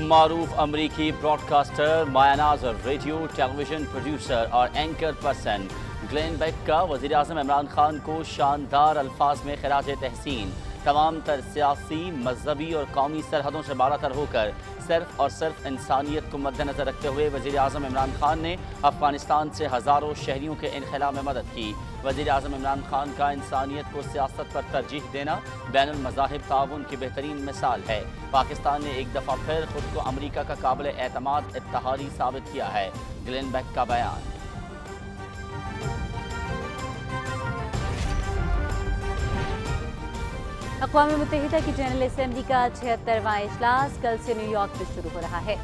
معروف امریکی براڈکاسٹر مایا ناز اور ریڈیو ٹیلی ویژن پروڈیوسر اور اینکر پرسن گلین بیک کا وزیر اعظم عمران خان کو شاندار الفاظ میں خراج تحسین. تمام تر سیاسی، مذہبی اور قومی سرحدوں سے بالا تر ہو کر صرف اور صرف انسانیت کو مد نظر رکھتے ہوئے وزیر اعظم عمران خان نے افغانستان سے ہزاروں شہریوں کے انخلاء میں مدد کی. وزیر اعظم عمران خان کا انسانیت کو سیاست پر ترجیح دینا بین المذاہب تعاون کی بہترین مثال ہے. پاکستان نے ایک دفعہ پھر خود کو امریکہ کا قابل اعتماد اتحادی ثابت کیا ہے. گلین بیک کا بیان. اقوام متحدہ کی جنرل اسمبلی کا 76واں اجلاس کل سے نیو یارک میں شروع ہو رہا ہے.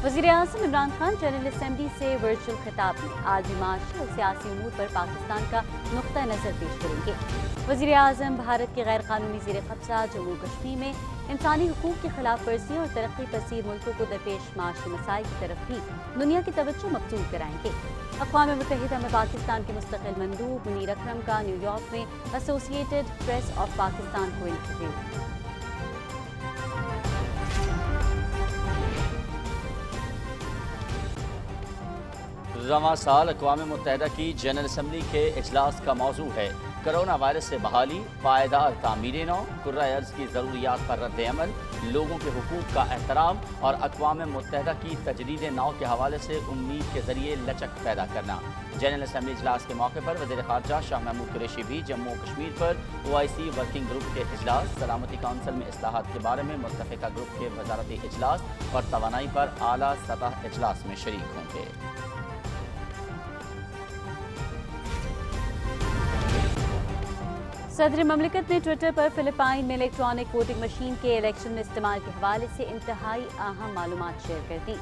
وزیر اعظم عمران خان جنرل اسمبلی سے ورچوئل خطاب میں عالمی معاشی اور سیاسی امور پر پاکستان کا نقطہ نظر پیش کریں گے. وزیر اعظم بھارت کے غیر قانونی زیر قبضہ جموں کشمیر میں انسانی حقوق کی خلاف ورزیوں اور ترقی پذیر ملکوں کو درپیش معاشی مسائل کی طرف بھی دنیا کی توجہ مبذول کرائیں گے. اقوام متحدہ میں پاکستان کے مستقل مندوب منیر اکرم کا نیو یارک میں ایسوسی ایٹڈ پریس آف پاکستان کو انٹرویو. رواں سال اقوام متحدہ کی جنرل اسمبلی کے اجلاس کا موضوع ہے کرونا وائرس سے بحالی، پائیدار تعمیر نو، کرۂ ارض کی ضروریات پر رد عمل، لوگوں کے حقوق کا احترام اور اقوام متحدہ کی تجدید نو کے حوالے سے امید کے ذریعے لچک پیدا کرنا. جنرل اسمبلی اجلاس کے موقع پر وزیر خارجہ شاہ محمود قریشی بھی جموں و کشمیر پر OIC ورکنگ گروپ کے اجلاس، سلامتی کونسل میں اصلاحات کے بارے میں متفقہ گروپ کے وزارتی اجلاس اور توانائی پر اعلیٰ سطح اجلاس میں شریک ہوں گے. صدر مملکت نے ٹویٹر پر فلپائن میں الیکٹرانک ووٹنگ مشین کے الیکشن میں استعمال کے حوالے سے انتہائی اہم معلومات شیئر کر دی.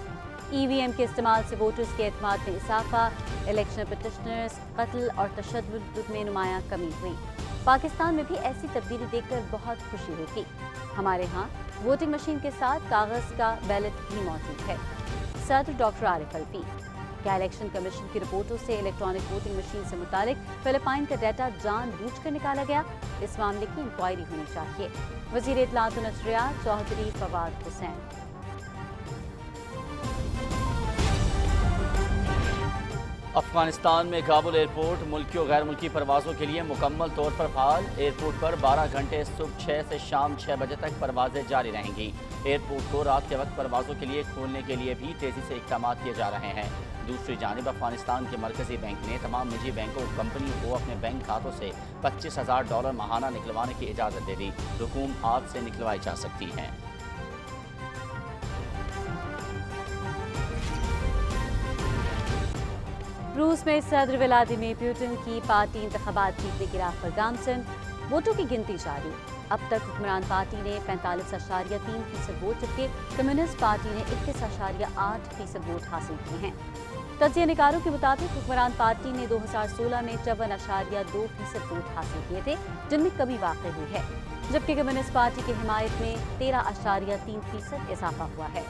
EVM کے استعمال سے ووٹرز کے اعتماد میں اضافہ، الیکشن پٹیشنرز قتل اور تشدد میں نمایاں کمی ہوئی. پاکستان میں بھی ایسی تبدیلی دیکھ کر بہت خوشی ہوگی. ہمارے ہاں ووٹنگ مشین کے ساتھ کاغذ کا بیلٹ بھی موجود ہے. صدر ڈاکٹر عارف الوی. کیا الیکشن کمیشن کی رپورٹوں سے الیکٹرانک ووٹنگ مشین سے متعلق فلپائن کا ڈیٹا جان بوجھ کر نکالا گیا؟ اس معاملے کی انکوائری ہونی چاہیے. وزیر اطلاعات و نشریات چوہدری فواد حسین. افغانستان میں کابل ایئرپورٹ ملکی و غیر ملکی پروازوں کے لیے مکمل طور پر فعال. ایئرپورٹ پر 12 گھنٹے صبح 6 سے شام 6 بجے تک پروازیں جاری رہیں گی. ایئرپورٹ کو رات کے وقت پروازوں کے لیے کھولنے کے لیے بھی تیزی سے اقدامات کیے جا رہے ہیں. دوسری جانب افغانستان کے مرکزی بینک نے تمام نجی بینکوں اور کمپنیوں کو اپنے بینک کھاتوں سے $25,000 ماہانہ نکلوانے کی اجازت دے دی. رقوم ہاتھ سے نکلوائی جا سکتی ہیں. روس میں صدر ولادیمیر پوٹن کی پارٹی انتخابات جیتنے کی راہ پر گامزن. ووٹوں کی گنتی جاری. اب تک حکمران پارٹی نے 45.3% ووٹ جبکہ کمیونسٹ پارٹی نے 21.8% ووٹ حاصل کیے ہیں. تجزیہ نگاروں کے مطابق حکمران پارٹی نے 2016 میں 54.2% ووٹ حاصل کیے تھے جن میں کمی واقع ہوئی ہے، جبکہ کمیونسٹ پارٹی کی حمایت میں 13.3% اضافہ ہوا ہے.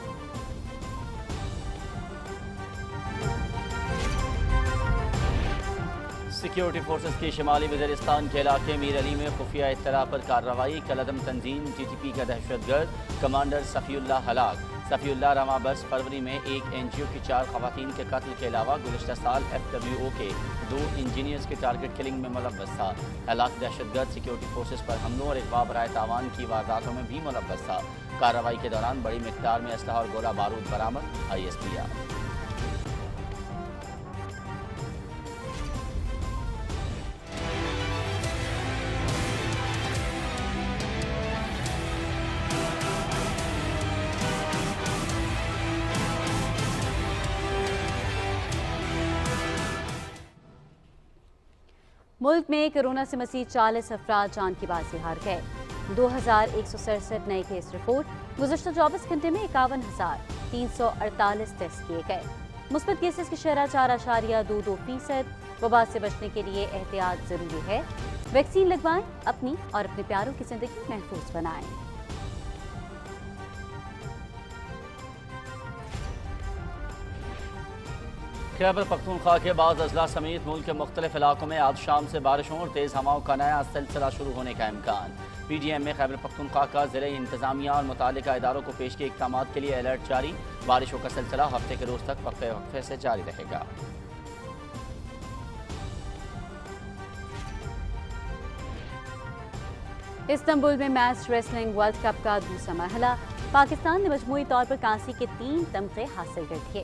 سیکیورٹی فورسز کی شمالی وزیرستان کے علاقے میر علی میں خفیہ اطلاع پر کارروائی. کالعدم تنظیم TTP کا دہشت گرد کمانڈر صفی اللہ ہلاک. صفی اللہ رواں برس فروری میں ایک NGO کی 4 خواتین کے قتل کے علاوہ گزشتہ سال FWO کے 2 انجینئرز کے ٹارگٹ کلنگ میں ملوث تھا. ہلاک دہشت گرد سیکیورٹی فورسز پر حملوں اور اغوا برائے تاوان کی وارداتوں میں بھی ملوث تھا. کارروائی کے دوران بڑی مقدار میں اسلحہ اور گولہ بارود برآمد. ISPR. ملک میں کرونا سے مزید 40 افراد جان کی باز ہار گئے. 2167 نئے کیس رپورٹ. گزشتہ 24 گھنٹے میں 51,348 ٹیسٹ کیے گئے. مثبت کیسز کی شرح 4.22%. وبا سے بچنے کے لیے احتیاط ضروری ہے. ویکسین لگوائیں، اپنی اور اپنے پیاروں کی زندگی محفوظ بنائیں. خیبر پختونخوا کے بعض اضلاع سمیت ملک کے مختلف علاقوں میں آج شام سے بارشوں اور تیز ہواؤں کا نیا سلسلہ شروع ہونے کا امکان. پی ڈی ایم میں خیبر پختونخوا کا ضلع انتظامیہ اور متعلقہ اداروں کو پیشگی اقدامات کے لیے الرٹ جاری، بارشوں کا سلسلہ ہفتے کے روز تک وقفے وقفے سے جاری رہے گا۔ استنبول میں میچ ریسلنگ ورلڈ کپ کا دوسرا مرحلہ، پاکستان نے مجموعی طور پر کانسی کے 3 تمغے حاصل کر دیے۔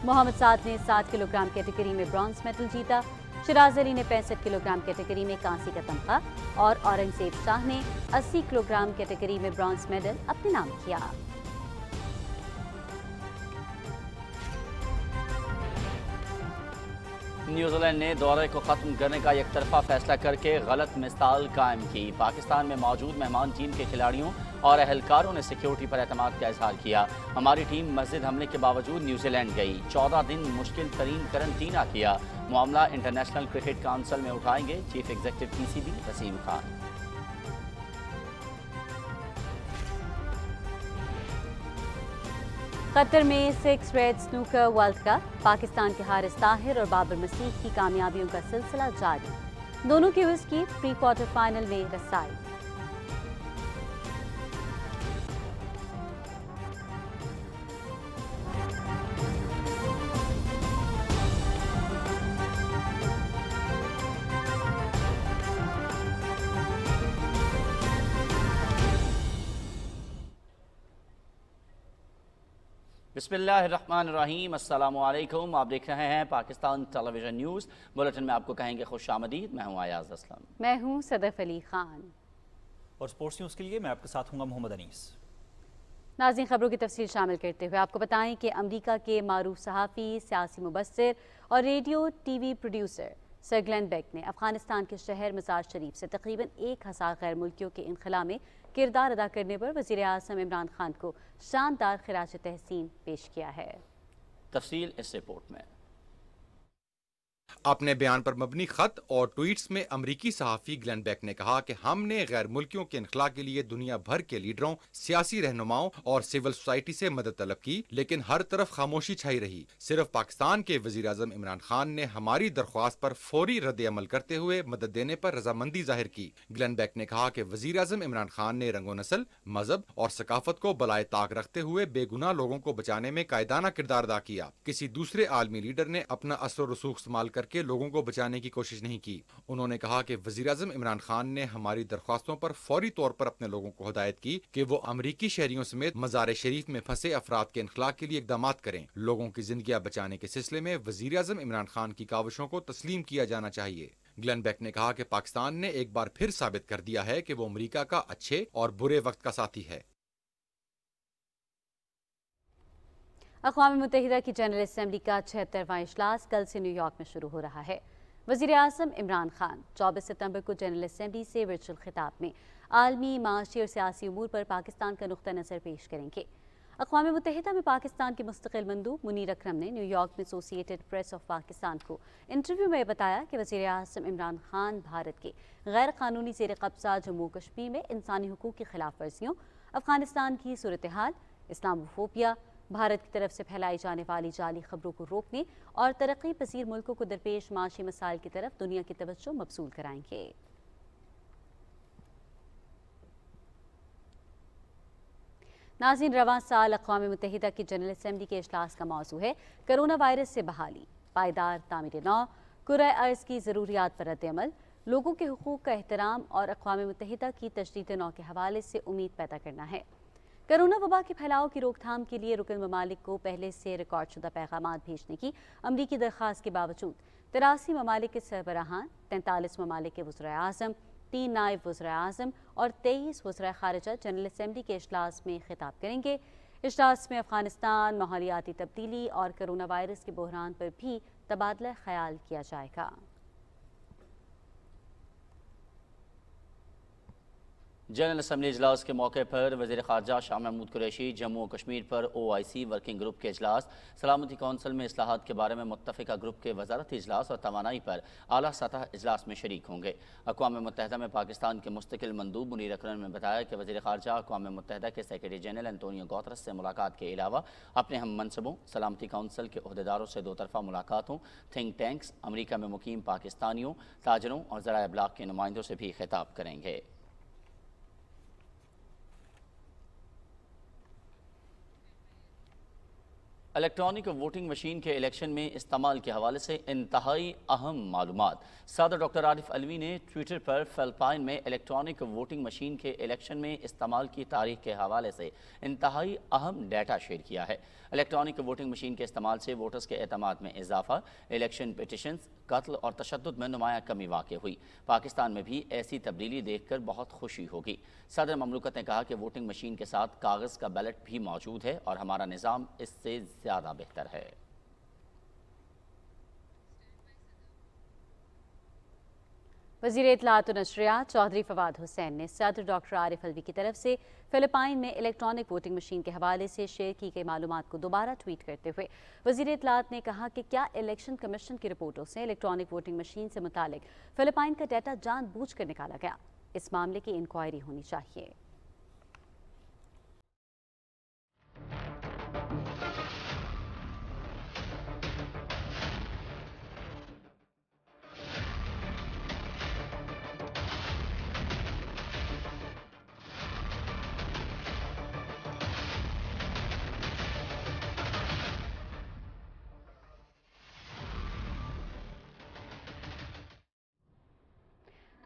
محمد سعد نے 60 کلو گرام کیٹیگری میں برونز میڈل جیتا، شراز علی نے 65 کلو گرام کیٹیگری میں کانسی کا تمغہ اور اورنگزیب شاہ نے 80 کلو گرام کیٹیگری میں برونز میڈل اپنے نام کیا۔ نیوزی لینڈ نے دورے کو ختم کرنے کا یک طرفہ فیصلہ کر کے غلط مثال قائم کی۔ پاکستان میں موجود مہمان ٹیم کے کھلاڑیوں اور اہلکاروں نے سیکیورٹی پر اعتماد کا اظہار کیا۔ ہماری ٹیم مسجد حملے کے باوجود نیوزی لینڈ گئی، 14 دن مشکل ترین قرنطینہ کیا۔ معاملہ انٹرنیشنل کرکٹ کونسل میں اٹھائیں گے chief executive P C B Wasim Khan. Qatar میں 6 red snooker world cup, Pakistan کے حارث طاہر اور بابر مسیح کی کامیابیوں کا سلسلہ جاری، دونوں کی وز کی پری کوارٹر فائنل میں رسائی۔ بسم اللہ الرحمن الرحیم، السلام علیکم، آپ دیکھ رہے ہیں پاکستان ٹیلی ویژن نیوز بلیٹن میں آپ کو کہیں گے خوش آمدید۔ میں ہوں ایاز اسلم، میں ہوں صدف علی خان، اور سپورٹس نیوز کے لیے میں آپ کے ساتھ ہوں گا محمد انیس۔ ناظرین، خبروں کی تفصیل شامل کرتے ہوئے آپ کو بتائیں کہ امریکہ کے معروف صحافی، سیاسی مبصر اور ریڈیو ٹی وی پروڈیوسر سر گلین بیک نے افغانستان کے شہر مزار شریف سے تقریباً 1000 غیر ملکیوں کے انخلا میں کردار ادا کرنے پر وزیر اعظم عمران خان کو شاندار خراج تحسین پیش کیا ہے۔ تفصیل اس رپورٹ میں۔ اپنے بیان پر مبنی خط اور ٹویٹس میں امریکی صحافی گلین بیک نے کہا کہ ہم نے غیر ملکیوں کے انخلا کے لیے دنیا بھر کے لیڈروں، سیاسی رہنماؤں اور سول سوسائٹی سے مدد طلب کی، لیکن ہر طرف خاموشی چھائی رہی۔ صرف پاکستان کے وزیر اعظم عمران خان نے ہماری درخواست پر فوری رد عمل کرتے ہوئے مدد دینے پر رضامندی ظاہر کی۔ گلین بیک نے کہا کہ وزیر اعظم عمران خان نے رنگ و نسل، مذہب اور ثقافت کو بالائے طاق رکھتے ہوئے بے گناہ لوگوں کو بچانے میں قائدانہ کردار ادا کیا۔ کسی دوسرے عالمی لیڈر نے اپنا اثر و رسوخ استعمال کر کے لوگوں کو بچانے کی کوشش نہیں کی۔ انہوں نے کہا کہ وزیر اعظم عمران خان نے ہماری درخواستوں پر فوری طور پر اپنے لوگوں کو ہدایت کی کہ وہ امریکی شہریوں سمیت مزار شریف میں پھنسے افراد کے انخلاء کے لیے اقدامات کریں۔ لوگوں کی زندگیاں بچانے کے سلسلے میں وزیر اعظم عمران خان کی کاوشوں کو تسلیم کیا جانا چاہیے۔ گلین بیک نے کہا کہ پاکستان نے ایک بار پھر ثابت کر دیا ہے کہ وہ امریکہ کا اچھے اور برے وقت کا ساتھی ہے۔ اقوام متحدہ کی جنرل اسمبلی کا 76واں اجلاس کل سے نیو یارک میں شروع ہو رہا ہے۔ وزیر اعظم عمران خان 24 ستمبر کو جنرل اسمبلی سے ورچوئل خطاب میں عالمی، معاشی اور سیاسی امور پر پاکستان کا نقطہ نظر پیش کریں گے۔ اقوام متحدہ میں پاکستان کے مستقل مندوب منیر اکرم نے نیو یارک میں ایسوسی ایٹڈ پریس آف پاکستان کو انٹرویو میں بتایا کہ وزیر اعظم عمران خان بھارت کے غیر قانونی زیر قبضہ جموں کشمیر میں انسانی حقوق کی خلاف ورزیوں، افغانستان کی صورتحال، اسلام فوبیا، بھارت کی طرف سے پھیلائی جانے والی جعلی خبروں کو روکنے اور ترقی پذیر ملکوں کو درپیش معاشی مسائل کی طرف دنیا کی توجہ مبذول کرائیں گے۔ ناظرین، رواں سال اقوام متحدہ کی جنرل اسمبلی کے اجلاس کا موضوع ہے کرونا وائرس سے بحالی، پائیدار تعمیر نو، کرۂ ارض کی ضروریات پر رد عمل، لوگوں کے حقوق کا احترام اور اقوام متحدہ کی تجدید نو کے حوالے سے امید پیدا کرنا ہے۔ کرونا وبا کے پھیلاؤ کی روک تھام کے لیے رکن ممالک کو پہلے سے ریکارڈ شدہ پیغامات بھیجنے کی امریکی درخواست کے باوجود 83 ممالک کے سربراہان، 43 ممالک کے وزرائے اعظم، 3 نائب وزرائے اعظم اور 23 وزرائے خارجہ جنرل اسمبلی کے اجلاس میں خطاب کریں گے۔ اجلاس میں افغانستان، ماحولیاتی تبدیلی اور کرونا وائرس کے بحران پر بھی تبادلہ خیال کیا جائے گا۔ جنرل اسمبلی اجلاس کے موقع پر وزیر خارجہ شاہ محمود قریشی جموں و کشمیر پر OIC ورکنگ گروپ کے اجلاس، سلامتی کونسل میں اصلاحات کے بارے میں متفقہ گروپ کے وزارتی اجلاس اور توانائی پر اعلیٰ سطح اجلاس میں شریک ہوں گے۔ اقوام متحدہ میں پاکستان کے مستقل مندوب منیر اکرم نے بتایا کہ وزیر خارجہ اقوام متحدہ کے سیکریٹری جنرل انتونیو گوترس سے ملاقات کے علاوہ اپنے ہم منصبوں، سلامتی کونسل کے عہدیداروں سے 2 طرفہ ملاقاتوں، تھنک ٹینکس، امریکہ میں مقیم پاکستانیوں، تاجروں اور ذرائع ابلاغ کے نمائندوں سے بھی خطاب کریں گے۔ الیکٹرانک ووٹنگ مشین کے الیکشن میں استعمال کے حوالے سے انتہائی اہم معلومات۔ صدر ڈاکٹر عارف علوی نے ٹویٹر پر فلپائن میں الیکٹرانک ووٹنگ مشین کے الیکشن میں استعمال کی تاریخ کے حوالے سے انتہائی اہم ڈیٹا شیئر کیا ہے۔ الیکٹرانک ووٹنگ مشین کے استعمال سے ووٹرز کے اعتماد میں اضافہ، الیکشن پٹیشنز، قتل اور تشدد میں نمایاں کمی واقع ہوئی۔ پاکستان میں بھی ایسی تبدیلی دیکھ کر بہت خوشی ہوگی۔ صدر مملکت نے کہا کہ ووٹنگ مشین کے ساتھ کاغذ کا بیلٹ بھی موجود ہے اور ہمارا نظام اس سے زیادہ بہتر ہے۔ وزیر اطلاعات و نشریات چودھری فواد حسین نے صدر ڈاکٹر عارف علوی کی طرف سے فلپائن میں الیکٹرانک ووٹنگ مشین کے حوالے سے شیئر کی گئی معلومات کو دوبارہ ٹویٹ کرتے ہوئے وزیر اطلاعات نے کہا کہ کیا الیکشن کمیشن کی رپورٹوں سے الیکٹرانک ووٹنگ مشین سے متعلق فلپائن کا ڈیٹا جان بوجھ کر نکالا گیا؟ اس معاملے کی انکوائری ہونی چاہیے۔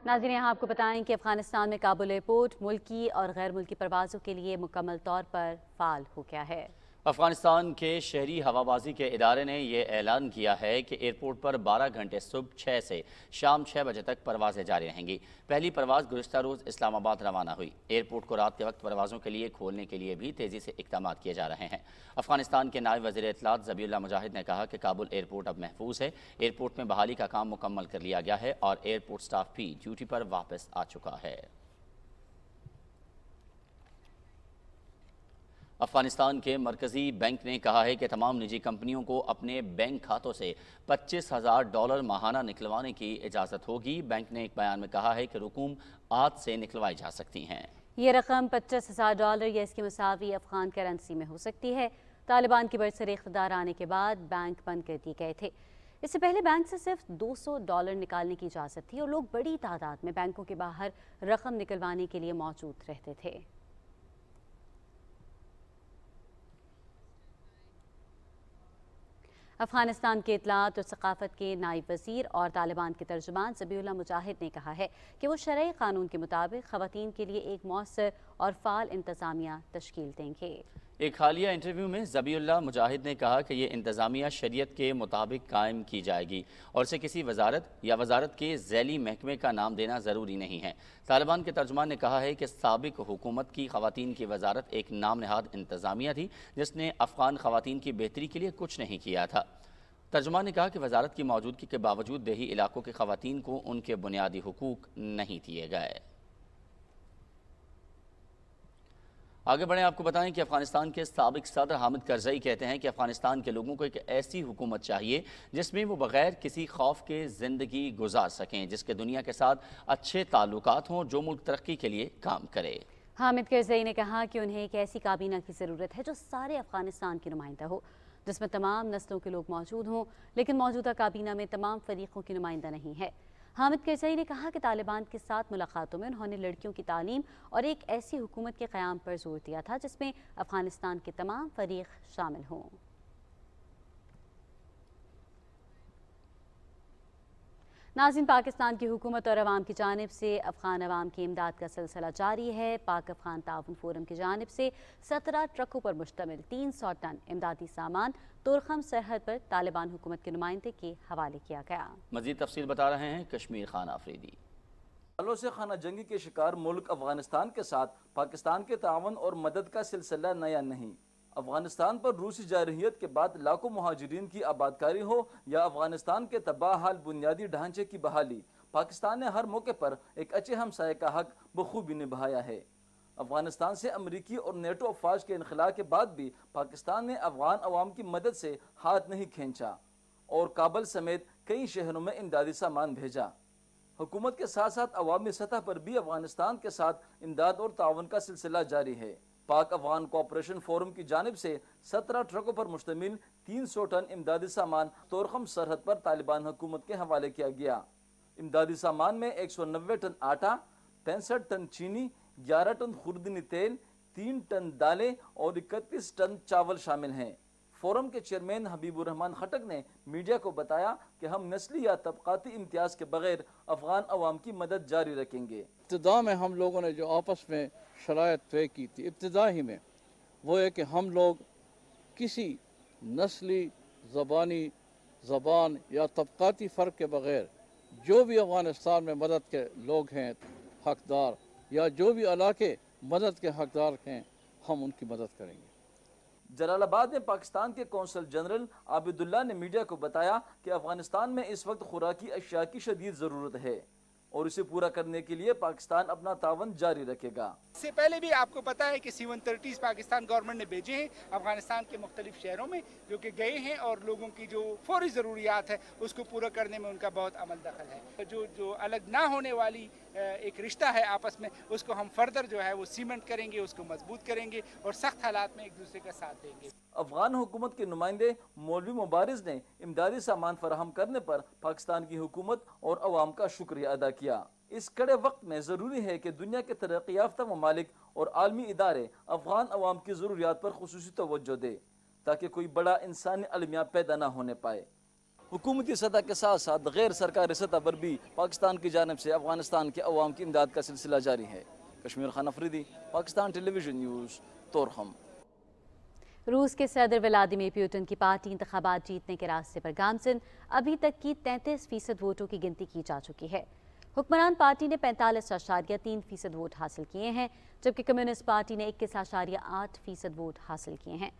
ناظرین، یہاں آپ کو بتائیں کہ افغانستان میں کابل ایئرپورٹ ملکی اور غیر ملکی پروازوں کے لیے مکمل طور پر فعال ہو گیا ہے۔ افغانستان کے شہری ہوابازی کے ادارے نے یہ اعلان کیا ہے کہ ایئرپورٹ پر 12 گھنٹے صبح 6 سے شام 6 بجے تک پروازیں جاری رہیں گی۔ پہلی پرواز گزشتہ روز اسلام آباد روانہ ہوئی۔ ایئرپورٹ کو رات کے وقت پروازوں کے لیے کھولنے کے لیے بھی تیزی سے اقدامات کیے جا رہے ہیں۔ افغانستان کے نائب وزیر اطلاعات ذبیح اللہ مجاہد نے کہا کہ کابل ایئرپورٹ اب محفوظ ہے۔ ایئرپورٹ میں بحالی کا کام مکمل کر لیا گیا ہے اور ایئرپورٹ سٹاف بھی ڈیوٹی پر واپس آ چکا ہے۔ افغانستان کے مرکزی بینک نے کہا ہے کہ تمام نجی کمپنیوں کو اپنے بینک کھاتوں سے $25,000 ماہانہ نکلوانے کی اجازت ہوگی۔ بینک نے ایک بیان میں کہا ہے کہ رقوم آج سے نکلوائی جا سکتی ہیں۔ یہ رقم $25,000 یا اس کی مساوی افغان کرنسی میں ہو سکتی ہے۔ طالبان کی برسر اقتدار آنے کے بعد بینک بند کر دیے گئے تھے۔ اس سے پہلے بینک سے صرف $200 نکالنے کی اجازت تھی اور لوگ بڑی تعداد میں بینکوں کے باہر رقم نکلوانے کے لیے موجود رہتے تھے۔ افغانستان کے اطلاعات اور ثقافت کے نائب وزیر اور طالبان کے ترجمان ذبیح اللہ مجاہد نے کہا ہے کہ وہ شرعی قانون کے مطابق خواتین کے لیے ایک مؤثر اور فعال انتظامیہ تشکیل دیں گے۔ ایک حالیہ انٹرویو میں ذبیح اللہ مجاہد نے کہا کہ یہ انتظامیہ شریعت کے مطابق قائم کی جائے گی اور اسے کسی وزارت یا وزارت کے ذیلی محکمے کا نام دینا ضروری نہیں ہے۔ طالبان کے ترجمان نے کہا ہے کہ سابق حکومت کی خواتین کی وزارت ایک نام نہاد انتظامیہ تھی جس نے افغان خواتین کی بہتری کے لیے کچھ نہیں کیا تھا۔ ترجمان نے کہا کہ وزارت کی موجودگی کے باوجود دیہی علاقوں کے خواتین کو ان کے بنیادی حقوق نہیں دیے گئے۔ آگے بڑھیں، آپ کو بتائیں کہ افغانستان کے سابق صدر حامد کرزئی کہتے ہیں کہ افغانستان کے لوگوں کو ایک ایسی حکومت چاہیے جس میں وہ بغیر کسی خوف کے زندگی گزار سکیں، جس کے دنیا کے ساتھ اچھے تعلقات ہوں، جو ملک ترقی کے لیے کام کرے۔ حامد کرزئی نے کہا کہ انہیں ایک ایسی کابینہ کی ضرورت ہے جو سارے افغانستان کی نمائندہ ہو، جس میں تمام نسلوں کے لوگ موجود ہوں، لیکن موجودہ کابینہ میں تمام فریقوں کی نمائندہ نہیں ہے۔ حامد کرزئی نے کہا کہ طالبان کے ساتھ ملاقاتوں میں انہوں نے لڑکیوں کی تعلیم اور ایک ایسی حکومت کے قیام پر زور دیا تھا جس میں افغانستان کے تمام فریق شامل ہوں۔ ناظرین، پاکستان کی حکومت اور عوام کی جانب سے افغان عوام کی امداد کا سلسلہ جاری ہے۔ پاک افغان تعاون فورم کی جانب سے 17 ٹرکوں پر مشتمل 300 ٹن امدادی سامان تورخم سرحد پر طالبان حکومت کے نمائندے کے حوالے کیا گیا۔ مزید تفصیل بتا رہے ہیں کشمیر خان آفریدی۔ سالوں سے خانہ جنگی کے شکار ملک افغانستان کے ساتھ پاکستان کے تعاون اور مدد کا سلسلہ نیا نہیں۔ افغانستان پر روسی جارحیت کے بعد لاکھوں مہاجرین کی آبادکاری ہو یا افغانستان کے تباہ حال بنیادی ڈھانچے کی بحالی، پاکستان نے ہر موقع پر ایک اچھے ہمسائے کا حق بخوبی نبھایا ہے۔ افغانستان سے امریکی اور نیٹو افواج کے انخلاء کے بعد بھی پاکستان نے افغان عوام کی مدد سے ہاتھ نہیں کھینچا اور کابل سمیت کئی شہروں میں امدادی سامان بھیجا۔ حکومت کے ساتھ ساتھ عوامی سطح پر بھی افغانستان کے ساتھ امداد اور تعاون کا سلسلہ جاری ہے۔ پاک افغان کوآپریشن فورم کی جانب سے 17 ٹرکوں پر مشتمل 300 ٹن امدادی سامان تورخم سرحد پر طالبان حکومت کے حوالے کیا گیا۔ امدادی سامان میں 190 ٹن آٹا، 65 ٹن چینی، 11 ٹن خوردنی تیل، 3 ٹن دالیں اور 31 ٹن چاول شامل ہیں۔ فورم کے چیئرمین حبیب الرحمان خٹک نے میڈیا کو بتایا کہ ہم نسلی یا طبقاتی امتیاز کے بغیر افغان عوام کی مدد جاری رکھیں گے۔ ابتدا میں ہم لوگوں نے جو آپس میں شرائط طے کی تھی ابتدا ہی میں، وہ ہے کہ ہم لوگ کسی نسلی، زبان یا طبقاتی فرق کے بغیر جو بھی افغانستان میں مدد کے لوگ ہیں حقدار، یا جو بھی علاقے مدد کے حقدار ہیں، ہم ان کی مدد کریں گے۔ جلال آباد میں پاکستان کے قونصل جنرل عابد اللہ نے میڈیا کو بتایا کہ افغانستان میں اس وقت خوراکی اشیاء کی شدید ضرورت ہے اور اسے پورا کرنے کے لیے پاکستان اپنا تعاون جاری رکھے گا۔ اس سے پہلے بھی آپ کو پتا ہے کہ C-130 پاکستان گورنمنٹ نے بھیجے ہیں افغانستان کے مختلف شہروں میں، جو کہ گئے ہیں اور لوگوں کی جو فوری ضروریات ہے اس کو پورا کرنے میں ان کا بہت عمل دخل ہے۔ جو الگ نہ ہونے والی ایک رشتہ ہے آپس میں، اس کو ہم فردر جو ہے وہ سیمنٹ کریں گے، اس کو مضبوط کریں گے اور سخت حالات میں ایک دوسرے کا ساتھ دیں گے۔ افغان حکومت کے نمائندے مولوی مبارز نے امدادی سامان فراہم کرنے پر پاکستان کی حکومت اور عوام کا شکریہ ادا کیا۔ اس کڑے وقت میں ضروری ہے کہ دنیا کے ترقی یافتہ ممالک اور عالمی ادارے افغان عوام کی ضروریات پر خصوصی توجہ دے تاکہ کوئی بڑا انسانی المیہ پیدا نہ ہونے پائے۔ حکومتی سطح کے ساتھ ساتھ غیر سرکاری سطح پر بھی پاکستان کی جانب سے افغانستان کے عوام کی امداد کا سلسلہ جاری ہے۔ کشمیر خان افریدی، پاکستان ٹیلی ویژن نیوز، تورخم۔ روس کے صدر ولادیمیر پیوٹن کی پارٹی انتخابات جیتنے کے راستے پر گامزن، ابھی تک کی 33% ووٹوں کی گنتی کی جا چکی ہے۔ حکمران پارٹی نے 45.3% ووٹ حاصل کیے ہیں، جبکہ کمیونسٹ پارٹی نے 21.8% ووٹ حاصل کیے ہیں۔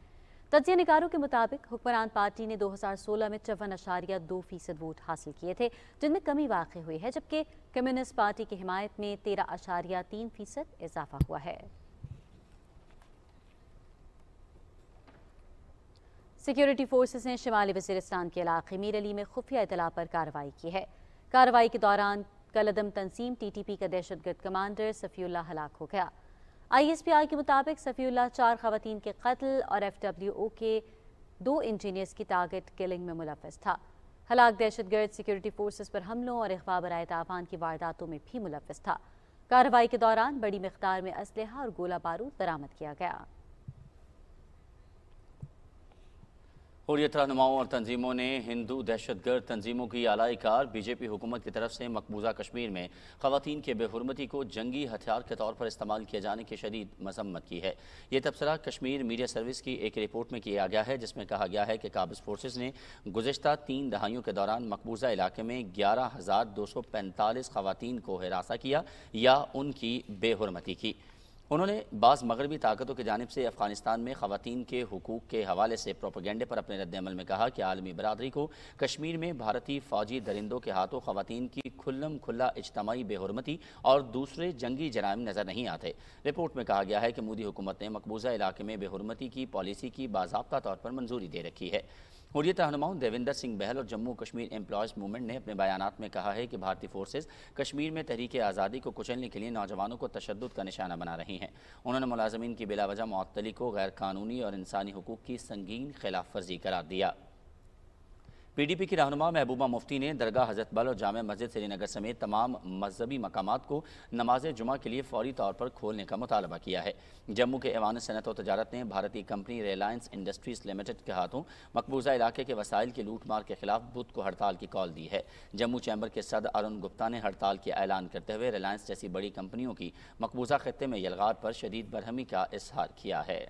تجزیہ نگاروں کے مطابق حکمران پارٹی نے 2016 میں 54.2% ووٹ حاصل کیے تھے، جن میں کمی واقع ہوئی ہے، جبکہ کمیونسٹ پارٹی کی حمایت میں 13.3% اضافہ ہوا ہے۔ سیکیورٹی فورسز نے شمالی وزیرستان کے علاقے میر علی میں خفیہ اطلاع پر کارروائی کی ہے۔ کارروائی کے دوران کالعدم تنظیم TTP کا دہشت گرد کمانڈر صفی اللہ ہلاک ہو گیا۔ ISPI کے مطابق صفی اللہ 4 خواتین کے قتل اور FWO کے 2 انجینئرز کی ٹارگٹ کلنگ میں ملوث تھا۔ ہلاک دہشت گرد سیکیورٹی فورسز پر حملوں اور اغوا برائے تاوان کی وارداتوں میں بھی ملوث تھا۔ کارروائی کے دوران بڑی مقدار میں اسلحہ اور گولہ بارود برآمد کیا گیا۔ حریت رہنماؤں اور تنظیموں نے ہندو دہشت گرد تنظیموں کی اعلی کار BJP حکومت کی طرف سے مقبوضہ کشمیر میں خواتین کے بے حرمتی کو جنگی ہتھیار کے طور پر استعمال کیے جانے کی شدید مذمت کی ہے۔ یہ تبصرہ کشمیر میڈیا سروس کی ایک رپورٹ میں کیا گیا ہے، جس میں کہا گیا ہے کہ قابض فورسز نے گزشتہ 3 دہائیوں کے دوران مقبوضہ علاقے میں 11,245 خواتین کو ہراساں کیا یا ان کی بے حرمتی کی۔ انہوں نے بعض مغربی طاقتوں کی جانب سے افغانستان میں خواتین کے حقوق کے حوالے سے پروپیگنڈے پر اپنے رد عمل میں کہا کہ عالمی برادری کو کشمیر میں بھارتی فوجی درندوں کے ہاتھوں خواتین کی کھلم کھلا اجتماعی بے حرمتی اور دوسرے جنگی جرائم نظر نہیں آتے۔ رپورٹ میں کہا گیا ہے کہ مودی حکومت نے مقبوضہ علاقے میں بے حرمتی کی پالیسی کی باضابطہ طور پر منظوری دے رکھی ہے۔ حریت رہنماؤں دیویندر سنگھ بہل اور جموں کشمیر امپلائیز موومنٹ نے اپنے بیانات میں کہا ہے کہ بھارتی فورسز کشمیر میں تحریک آزادی کو کچلنے کے لیے نوجوانوں کو تشدد کا نشانہ بنا رہی ہیں۔ انہوں نے ملازمین کی بلا وجہ معطلی کو غیر قانونی اور انسانی حقوق کی سنگین خلاف ورزی قرار دیا۔ PDP کی رہنما محبوبہ مفتی نے درگاہ حضرت بل اور جامع مسجد سری نگر سمیت تمام مذہبی مقامات کو نماز جمعہ کے لیے فوری طور پر کھولنے کا مطالبہ کیا ہے۔ جموں کے ایوان صنعت و تجارت نے بھارتی کمپنی ریلائنس انڈسٹریز لمیٹڈ کے ہاتھوں مقبوضہ علاقے کے وسائل کی لوٹ مار کے خلاف بدھ کو ہڑتال کی کال دی ہے۔ جموں چیمبر کے صدر ارون گپتا نے ہڑتال کے اعلان کرتے ہوئے ریلائنس جیسی بڑی کمپنیوں کی مقبوضہ خطے میں یلغار پر شدید برہمی کا اظہار کیا ہے۔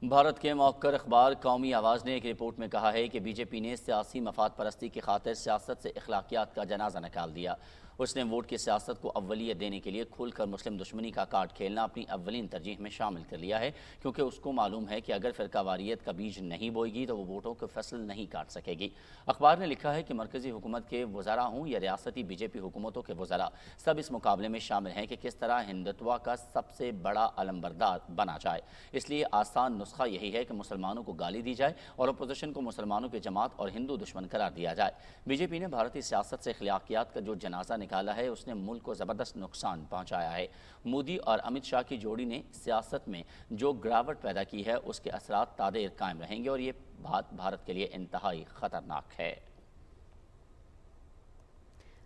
بھارت کے موقر اخبار قومی آواز نے ایک رپورٹ میں کہا ہے کہ BJP نے سیاسی مفاد پرستی کی خاطر سیاست سے اخلاقیات کا جنازہ نکال دیا۔ اس نے ووٹ کی سیاست کو اولیت دینے کے لیے کھل کر مسلم دشمنی کا کارڈ کھیلنا اپنی اولین ترجیح میں شامل کر لیا ہے، کیونکہ اس کو معلوم ہے کہ اگر فرقہ واریت کا بیج نہیں بوئے گی تو وہ ووٹوں کے فصل نہیں کاٹ سکے گی۔ اخبار نے لکھا ہے کہ مرکزی حکومت کے وزراء ہوں یا ریاستی BJP حکومتوں کے وزراء، سب اس مقابلے میں شامل ہیں کہ کس طرح ہندتوا کا سب سے بڑا علمبردار بنا جائے۔ اس لیے آسان نسخہ یہی ہے کہ مسلمانوں کو گالی دی جائے اور اپوزیشن کو مسلمانوں کی جماعت اور ہندو دشمن قرار دیا جائے۔ BJP نے بھارتی سیاست سے اخلاقیات کا جو جنازہ نکالا ہے، اس نے ملک کو زبردست نقصان پہنچایا ہے۔ مودی اور امت شاہ کی جوڑی نے سیاست میں جو گراوٹ پیدا کی ہے، اس کے اثرات تا دیر قائم رہیں گے اور یہ بات بھارت کے لیے انتہائی خطرناک ہے۔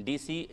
DC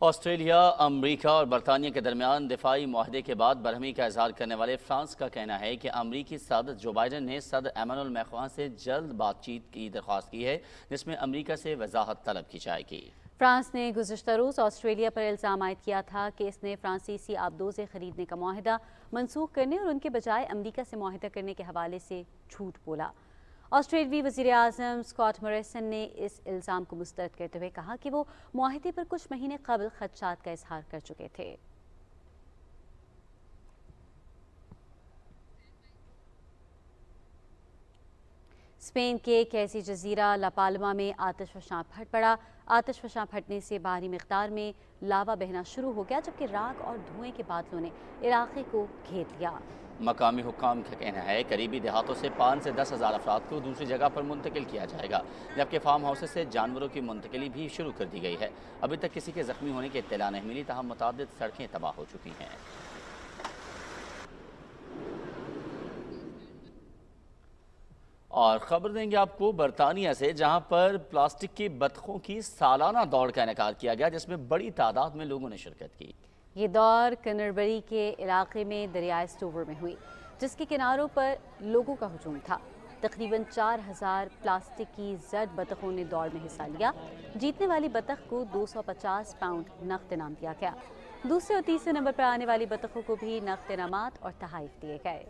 آسٹریلیا، امریکہ اور برطانیہ کے درمیان دفاعی معاہدے کے بعد برہمی کا اظہار کرنے والے فرانس کا کہنا ہے کہ امریکی صدر جو بائیڈن نے صدر ایمانوئل میخواں سے جلد بات چیت کی درخواست کی ہے، جس میں امریکہ سے وضاحت طلب کی جائے گی۔ فرانس نے گزشتہ روز آسٹریلیا پر الزام عائد کیا تھا کہ اس نے فرانسیسی آبدوزیں خریدنے کا معاہدہ منسوخ کرنے اور ان کے بجائے امریکہ سے معاہدہ کرنے کے حوالے سے جھوٹ بولا۔ آسٹریلوی وزیر اعظم اسکاٹ موریسن نے اس الزام کو مسترد کرتے ہوئے کہا کہ وہ معاہدے پر کچھ مہینے قبل خدشات کا اظہار کر چکے تھے۔ اسپین کے کیسی جزیرہ لا پالما میں آتش فشاں پھٹ پڑا۔ آتش فشاں پھٹنے سے بھاری مقدار میں لاوا بہنا شروع ہو گیا، جبکہ راکھ اور دھوئیں کے بادلوں نے علاقے کو گھیر لیا۔ مقامی حکام کا کہنا ہے قریبی دیہاتوں سے 5 سے 10 ہزار افراد کو دوسری جگہ پر منتقل کیا جائے گا، جبکہ فارم ہاؤسز سے جانوروں کی منتقلی بھی شروع کر دی گئی ہے۔ ابھی تک کسی کے زخمی ہونے کی اطلاع نہیں ملی، تاہم متعدد سڑکیں تباہ ہو چکی ہیں۔ اور خبر دیں گے آپ کو برطانیہ سے، جہاں پر پلاسٹک کی بطخوں کی سالانہ دوڑ کا انعقاد کیا گیا، جس میں بڑی تعداد میں لوگوں نے شرکت کی۔ یہ دوڑ کنربری کے علاقے میں دریائے سٹوور میں ہوئی، جس کے کناروں پر لوگوں کا ہجوم تھا۔ تقریباً 4000 پلاسٹک کی زرد بطخوں نے دوڑ میں حصہ لیا۔ جیتنے والی بطخ کو 250 پاؤنڈ نقد انعام دیا گیا۔ دوسرے اور تیسرے نمبر پر آنے والی بطخوں کو بھی نقد انعامات اور تحائف دیے گئے۔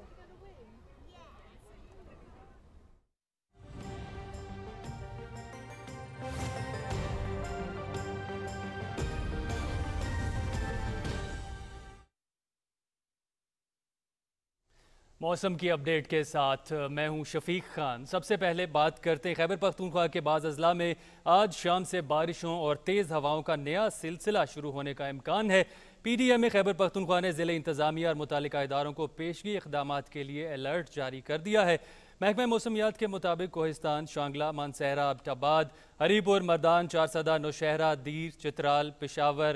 موسم کی اپڈیٹ کے ساتھ میں ہوں شفیق خان۔ سب سے پہلے بات کرتے ہیں خیبر پختونخوا کے بعض اضلاع میں آج شام سے بارشوں اور تیز ہواؤں کا نیا سلسلہ شروع ہونے کا امکان ہے۔ پی ڈی ایم خیبر پختونخوا نے ضلع انتظامیہ اور متعلقہ اداروں کو پیشگی اقدامات کے لیے الرٹ جاری کر دیا ہے۔ محکمہ موسمیات کے مطابق کوہستان، شانگلہ، مانسہرہ، ابٹ آباد، ہری پور، مردان، چارسدہ، نوشہرہ، دیر، چترال، پشاور،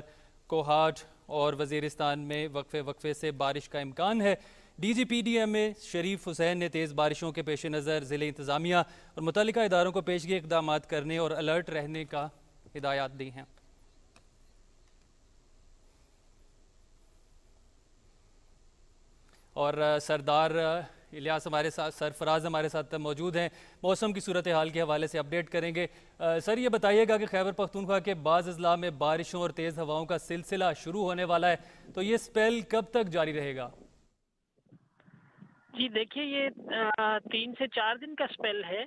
کوہاٹ اور وزیرستان میں وقفے سے بارش کا امکان ہے۔ D G P D M Sharif Hussain نے تیز بارشوں کے پیش نظر ضلع انتظامیہ اور متعلقہ اداروں کو پیشگی اقدامات کرنے اور الرٹ رہنے کا ہدایات دی ہیں۔ اور سردار الیاس ہمارے ساتھ، سرفراز ہمارے ساتھ موجود ہیں، موسم کی صورتحال کے حوالے سے اپڈیٹ کریں گے۔ سر یہ بتائیے گا کہ خیبر پختونخوا کے بعض اضلاع میں بارشوں اور تیز ہواؤں کا سلسلہ شروع ہونے والا ہے، تو یہ سپیل کب تک جاری رہے گا؟ جی دیکھیے، یہ 3 سے 4 دن کا سپیل ہے۔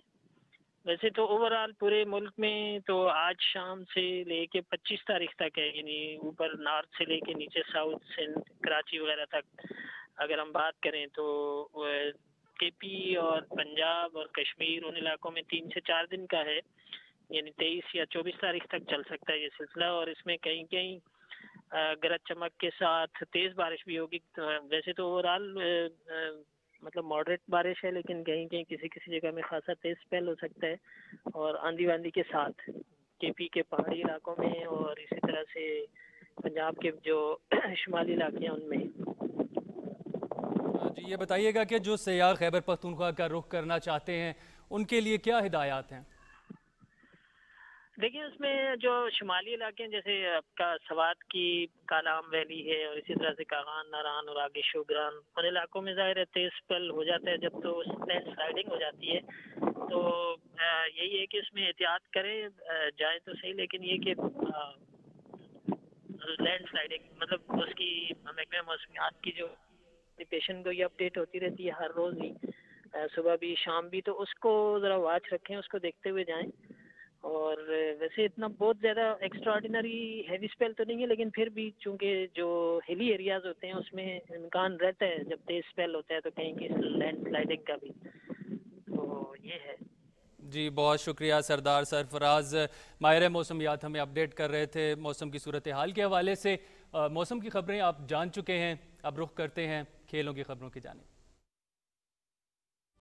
ویسے تو اوورآل پورے ملک میں تو آج شام سے لے کے 25 تاریخ تک ہے، یعنی اوپر نارتھ سے لے کے نیچے ساؤتھ سندھ، کراچی وغیرہ تک اگر ہم بات کریں تو کے پی اور پنجاب اور کشمیر ان علاقوں میں 3 سے 4 دن کا ہے، یعنی 23 یا 24 تاریخ تک چل سکتا ہے یہ سلسلہ، اور اس میں کہیں کہیں گرج چمک کے ساتھ تیز بارش بھی ہوگی۔ ویسے تو اوورآل مطلب ماڈریٹ بارش ہے، لیکن کہیں کہیں کسی جگہ میں خاصا تیز سپیل ہو سکتا ہے، اور آندھی واندھی کے ساتھ کے پی کے پہاڑی علاقوں میں اور اسی طرح سے پنجاب کے جو شمالی علاقے ہیں ان میں۔ جی یہ بتائیے گا کہ جو سیاح خیبر پختونخوا کا رخ کرنا چاہتے ہیں ان کے لیے کیا ہدایات ہیں؟ دیکھیں، اس میں جو شمالی علاقے ہیں جیسے آپ کا سوات کی کالام ویلی ہے، اور اسی طرح سے کاغان، ناران اور آگے شوگران، ان علاقوں میں ظاہر ہے تیز سپیل ہو جاتا ہے جب تو لینڈ سلائڈنگ ہو جاتی ہے۔ تو یہی ہے کہ اس میں احتیاط کریں، جائیں تو صحیح، لیکن یہ کہ لینڈ سلائڈنگ مطلب اس کی محکمہ موسمیات کی جو پیشن گوئی اپڈیٹ ہوتی رہتی ہے ہر روز ہی، صبح بھی شام بھی، تو اس کو ذرا واچ رکھیں، اس کو دیکھتے ہوئے جائیں۔ اور ویسے اتنا بہت زیادہ ایکسٹرا آرڈینری ہیوی سپیل تو نہیں ہے، لیکن پھر بھی چونکہ جو ہلی ایریاز ہوتے ہیں اس میں امکان رہتا ہے جب تیز سپیل ہوتا ہے تو کہیں کہ لینڈ سلائڈنگ کا بھی، تو یہ ہے۔ جی بہت شکریہ سردار سرفراز، ماہر موسمیات ہمیں اپڈیٹ کر رہے تھے موسم کی صورتحال کے حوالے سے۔ موسم کی خبریں آپ جان چکے ہیں، اب رخ کرتے ہیں کھیلوں کی خبروں کی جانب۔